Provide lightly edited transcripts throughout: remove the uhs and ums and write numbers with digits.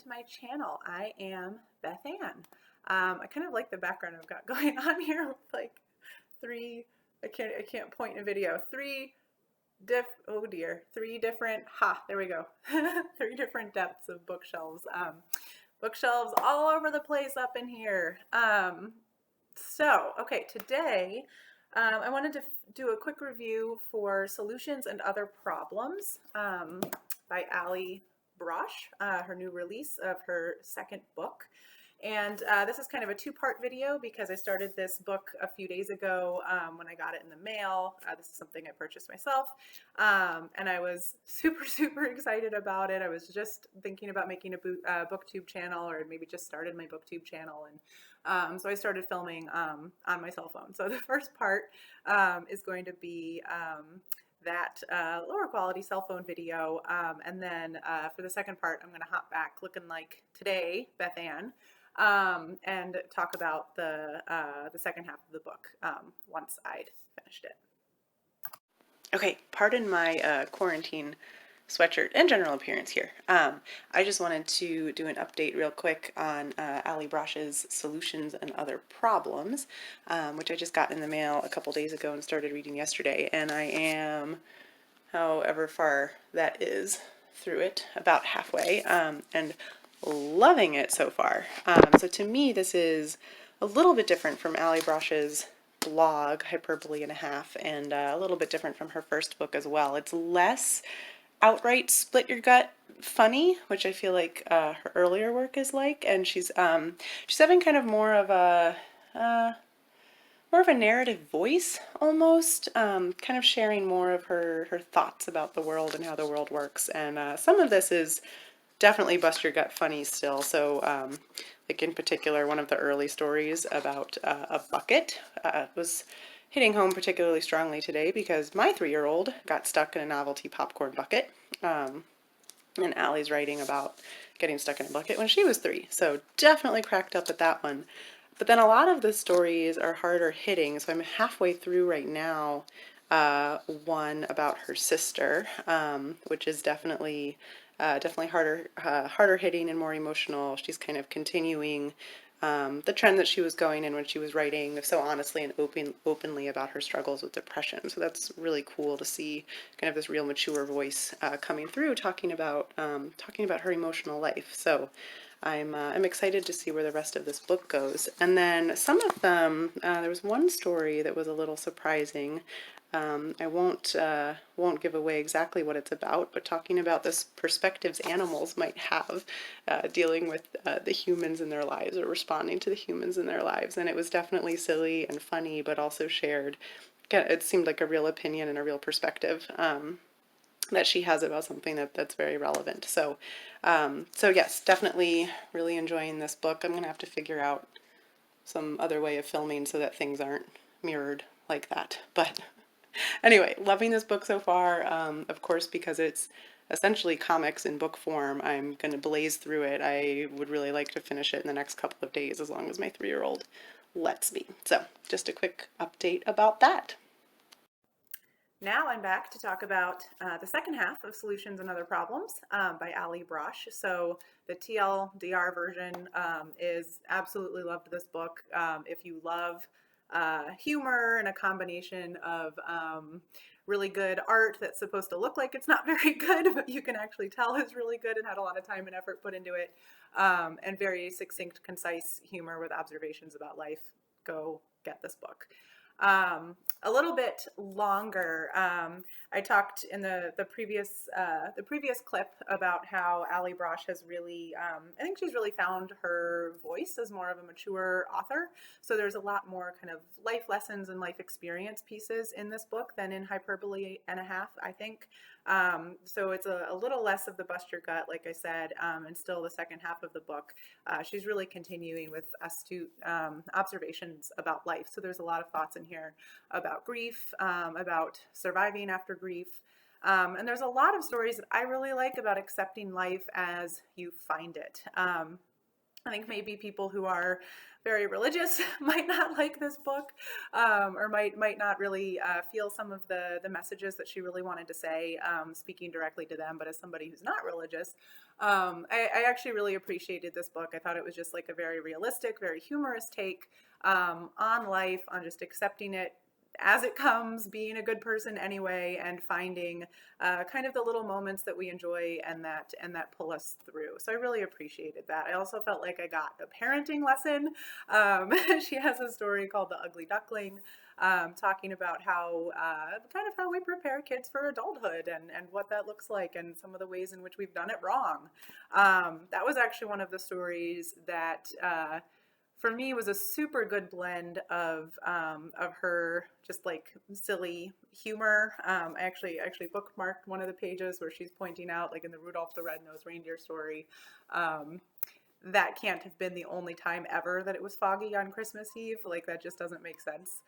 to my channel. I am Beth Ann. I kind of like the background I've got going on here with like three, I can't point in a video, three different, there we go, three different depths of bookshelves. Bookshelves all over the place up in here. Okay, today I wanted to do a quick review for Solutions and Other Problems by Allie Brosh, her new release of her second book. And this is kind of a two-part video because I started this book a few days ago when I got it in the mail. This is something I purchased myself, and I was super excited about it. I was just thinking about making a booktube channel, or maybe just started my booktube channel, and so I started filming on my cell phone. So the first part is going to be that lower quality cell phone video, and then for the second part, I'm going to hop back looking like today, Beth Ann, and talk about the second half of the book once I'd finished it. Okay, pardon my quarantine sweatshirt and general appearance here. I just wanted to do an update real quick on Allie Brosh's Solutions and Other Problems, which I just got in the mail a couple days ago and started reading yesterday, and I am, however far that is through it, about halfway, and loving it so far. So to me, this is a little bit different from Allie Brosh's blog, Hyperbole A Half, and a little bit different from her first book as well. It's less outright split your gut funny, which I feel like her earlier work is like, and she's having kind of more of a narrative voice almost, kind of sharing more of her thoughts about the world and how the world works, and some of this is definitely bust your gut funny still. So like in particular, one of the early stories about a bucket was hitting home particularly strongly today because my 3-year-old got stuck in a novelty popcorn bucket, and Allie's writing about getting stuck in a bucket when she was 3, so definitely cracked up at that one. But then a lot of the stories are harder hitting, so I'm halfway through right now one about her sister, which is definitely harder hitting and more emotional. She's kind of continuing the trend that she was going in when she was writing so honestly and openly about her struggles with depression. So that's really cool to see kind of this real mature voice coming through, talking about her emotional life. So I'm excited to see where the rest of this book goes. And then some of them, there was one story that was a little surprising. I won't give away exactly what it's about, but talking about this perspectives animals might have dealing with the humans in their lives, or responding to the humans in their lives. And it was definitely silly and funny, but also shared. It seemed like a real opinion and a real perspective that she has about something that's very relevant. So yes, definitely really enjoying this book. I'm going to have to figure out some other way of filming so that things aren't mirrored like that. But anyway, loving this book so far. Of course, because it's essentially comics in book form, I'm going to blaze through it. I would really like to finish it in the next couple of days, as long as my 3-year-old lets me. So just a quick update about that. Now I'm back to talk about the second half of Solutions and Other Problems by Allie Brosh. So the TLDR version is absolutely loved this book. If you love humor and a combination of really good art that's supposed to look like it's not very good, but you can actually tell is really good and had a lot of time and effort put into it, and very succinct, concise humor with observations about life, go get this book. A little bit longer. I talked in the previous clip about how Allie Brosh has really, I think she's really found her voice as more of a mature author. So there's a lot more kind of life lessons and life experience pieces in this book than in Hyperbole A Half, I think. So it's a little less of the bust your gut, like I said, and still the second half of the book. She's really continuing with astute observations about life. So there's a lot of thoughts in here about grief, about surviving after grief. And there's a lot of stories that I really like about accepting life as you find it. I think maybe people who are very religious might not like this book, or might not really feel some of the messages that she really wanted to say, speaking directly to them. But as somebody who's not religious, I actually really appreciated this book. I thought it was just like a very realistic, very humorous take on life, on just accepting it as it comes, being a good person anyway, and finding kind of the little moments that we enjoy and that pull us through. So I really appreciated that. I also felt like I got a parenting lesson. She has a story called The Ugly Duckling, talking about how kind of how we prepare kids for adulthood and what that looks like and some of the ways in which we've done it wrong. That was actually one of the stories that for me was a super good blend of her just like silly humor. I actually bookmarked one of the pages where she's pointing out, like in the Rudolph the Red-Nosed Reindeer story, that can't have been the only time ever that it was foggy on Christmas Eve. Like that just doesn't make sense.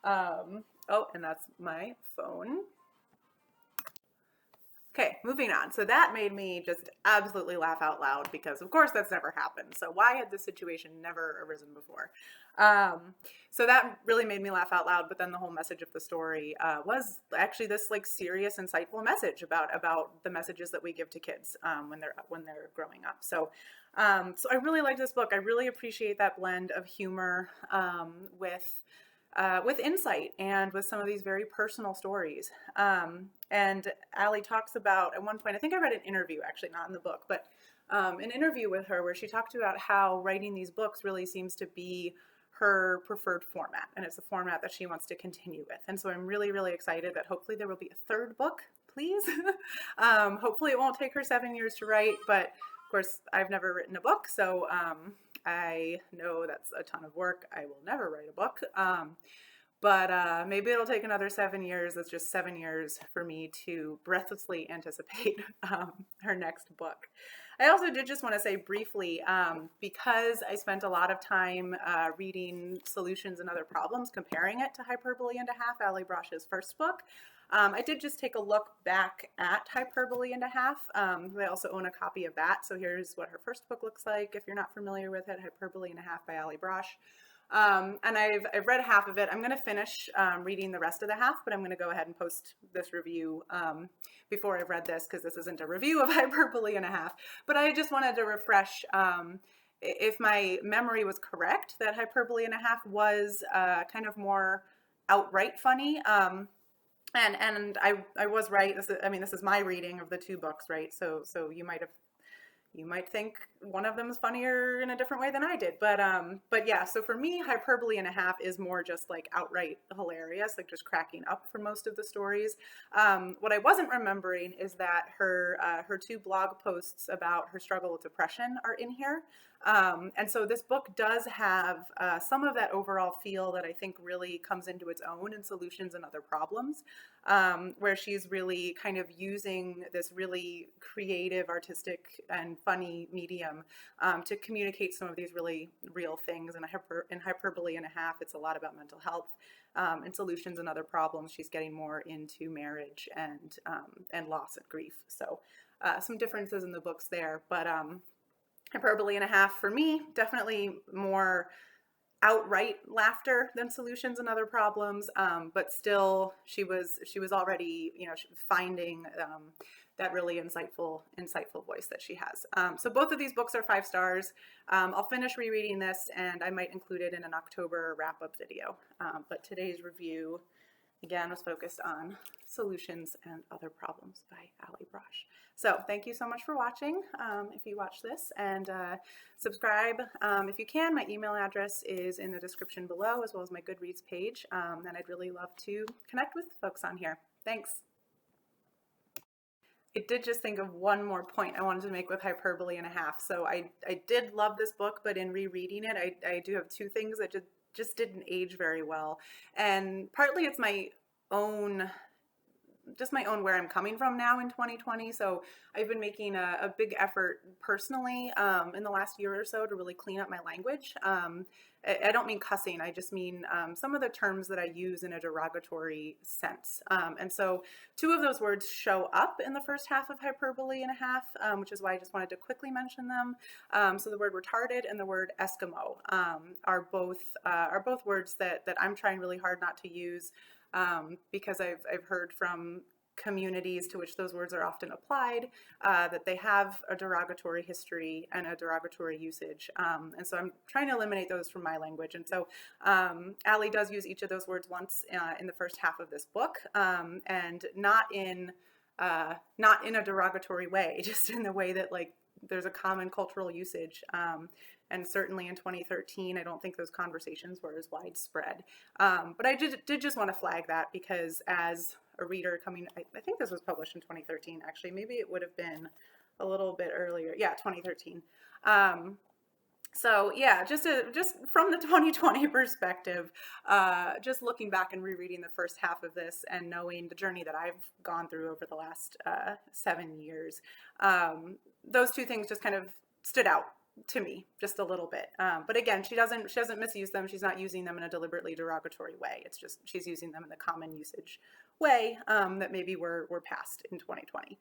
Oh, and that's my phone. Okay, moving on. So that made me just absolutely laugh out loud because, of course, that's never happened. So why had this situation never arisen before? So that really made me laugh out loud. But then the whole message of the story was actually this like serious, insightful message about the messages that we give to kids when they're growing up. So I really like this book. I really appreciate that blend of humor with insight and with some of these very personal stories. And Allie talks about, at one point, I think I read an interview, actually not in the book, but an interview with her where she talked about how writing these books really seems to be her preferred format, and it's a format that she wants to continue with. And so I'm really, really excited that hopefully there will be a third book, please. Hopefully it won't take her 7 years to write, but of course I've never written a book, so I know that's a ton of work. I will never write a book. But maybe it'll take another 7 years. That's just 7 years for me to breathlessly anticipate her next book. I also did just want to say briefly, because I spent a lot of time reading Solutions and Other Problems, comparing it to Hyperbole and a Half, Allie Brosh's first book. I did just take a look back at Hyperbole and a Half. I also own a copy of that. So here's what her first book looks like. If you're not familiar with it, Hyperbole and a Half by Allie Brosh. And I've read half of it. I'm going to finish reading the rest of the half, but I'm going to go ahead and post this review before I've read this, because this isn't a review of Hyperbole and a Half. But I just wanted to refresh if my memory was correct, that Hyperbole and a Half was kind of more outright funny. And I was right. This is my reading of the two books, right? So you might think one of them is funnier in a different way than I did. But yeah, so for me, Hyperbole and a Half is more just like outright hilarious, like just cracking up for most of the stories. What I wasn't remembering is that her two blog posts about her struggle with depression are in here. And so this book does have some of that overall feel that I think really comes into its own in Solutions and Other Problems, where she's really kind of using this really creative, artistic, and funny medium to communicate some of these really real things. And in Hyperbole and a Half, it's a lot about mental health. In Solutions and Other Problems, she's getting more into marriage and loss and grief. So some differences in the books there, but Hyperbole and a Half for me, definitely more outright laughter than Solutions and Other Problems, but still she was already, finding that really insightful voice that she has. So both of these books are 5 stars. I'll finish rereading this and I might include it in an October wrap-up video. But today's review again was focused on Solutions and Other Problems by Allie Brosh. So thank you so much for watching, if you watch this, and subscribe if you can. My email address is in the description below, as well as my Goodreads page, and I'd really love to connect with folks on here. Thanks. I did just think of one more point I wanted to make with Hyperbole and a Half. So I did love this book, but in rereading it, I do have 2 things that just didn't age very well. And partly it's my own just my own where I'm coming from now in 2020. So I've been making a big effort personally in the last year or so to really clean up my language. I don't mean cussing. I just mean some of the terms that I use in a derogatory sense. And so two of those words show up in the first half of Hyperbole and a Half, which is why I just wanted to quickly mention them. So the word retarded and the word Eskimo are both words that I'm trying really hard not to use because I've heard from communities to which those words are often applied, that they have a derogatory history and a derogatory usage. And so I'm trying to eliminate those from my language. And so Allie does use each of those words once in the first half of this book, and not in a derogatory way, just in the way that like there's a common cultural usage. And certainly in 2013, I don't think those conversations were as widespread. But I did just want to flag that because as a reader coming, I think this was published in 2013, actually. Maybe it would have been a little bit earlier. Yeah, 2013. So yeah, just from the 2020 perspective, just looking back and rereading the first half of this and knowing the journey that I've gone through over the last 7 years, those two things just kind of stood out to me just a little bit. But again, she doesn't misuse them. She's not using them in a deliberately derogatory way. It's just she's using them in the common usage way that maybe we're past in 2020.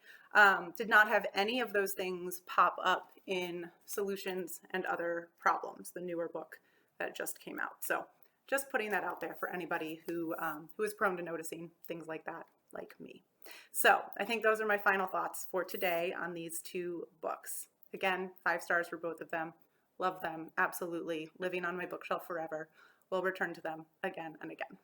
Did not have any of those things pop up in Solutions and Other Problems, the newer book that just came out. So just putting that out there for anybody who is prone to noticing things like that, like me. So I think those are my final thoughts for today on these two books. Again, 5 stars for both of them. Love them, absolutely. Living on my bookshelf forever. Will return to them again and again.